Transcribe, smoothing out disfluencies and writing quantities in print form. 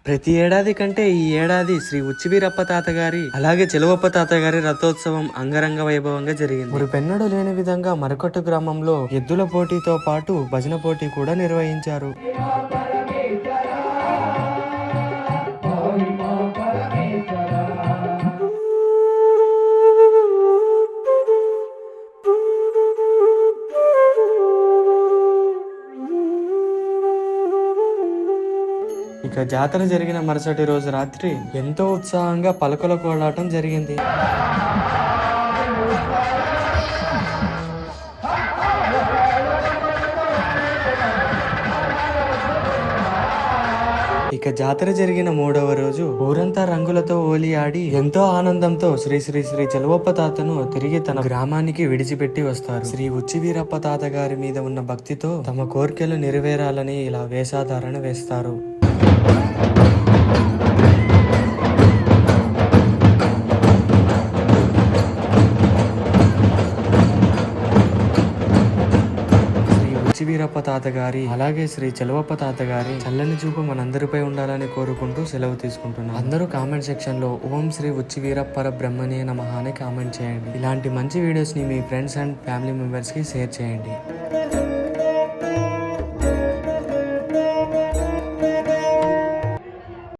ప్రతి ఏడాది కంటే ఈ ఏడాది శ్రీ ఉచ్చివీరప్ప తాత గారి అలాగే చెలువప్ప తాత గారి రథోత్సవం అంగరంగ వైభవంగా జరిగింది. మరి పెన్నడు లేని విధంగా మరకట్టు గ్రామంలో ఎద్దుల పోటీతో పాటు భజన పోటీ కూడా నిర్వహించారు. ఇక జాతర జరిగిన మరుసటి రోజు రాత్రి ఎంతో ఉత్సాహంగా పలకల కోలాటం జరిగింది. ఇక జాతర జరిగిన 3వ రోజు ఊరంతా రంగులతో ఓలి ఆడి ఎంతో ఆనందంతో శ్రీ శ్రీ శ్రీ చెలువప్ప తాతను తిరిగి తన గ్రామానికి విడిచిపెట్టి వస్తారు. శ్రీ ఉచ్చివీరప్ప తాత గారి మీద ఉన్న భక్తితో తమ కోర్కెలు నెరవేరాలని ఇలా వేషధారణ వేస్తారు. ఉచ్చివీరప్ప తాత గారి అలాగే శ్రీ చెలువప్ప తాత గారి చల్లని చూపు మనందరిపై ఉండాలని కోరుకుంటూ సెలవు తీసుకుంటున్నాం. అందరూ కామెంట్ సెక్షన్ లో ఓం శ్రీ ఉచ్చివీరప్ప బ్రహ్మణే నమః అని కామెంట్ చేయండి. ఇలాంటి మంచి వీడియోస్ ని మీ ఫ్రెండ్స్ అండ్ ఫ్యామిలీ మెంబర్స్ కి షేర్ చేయండి.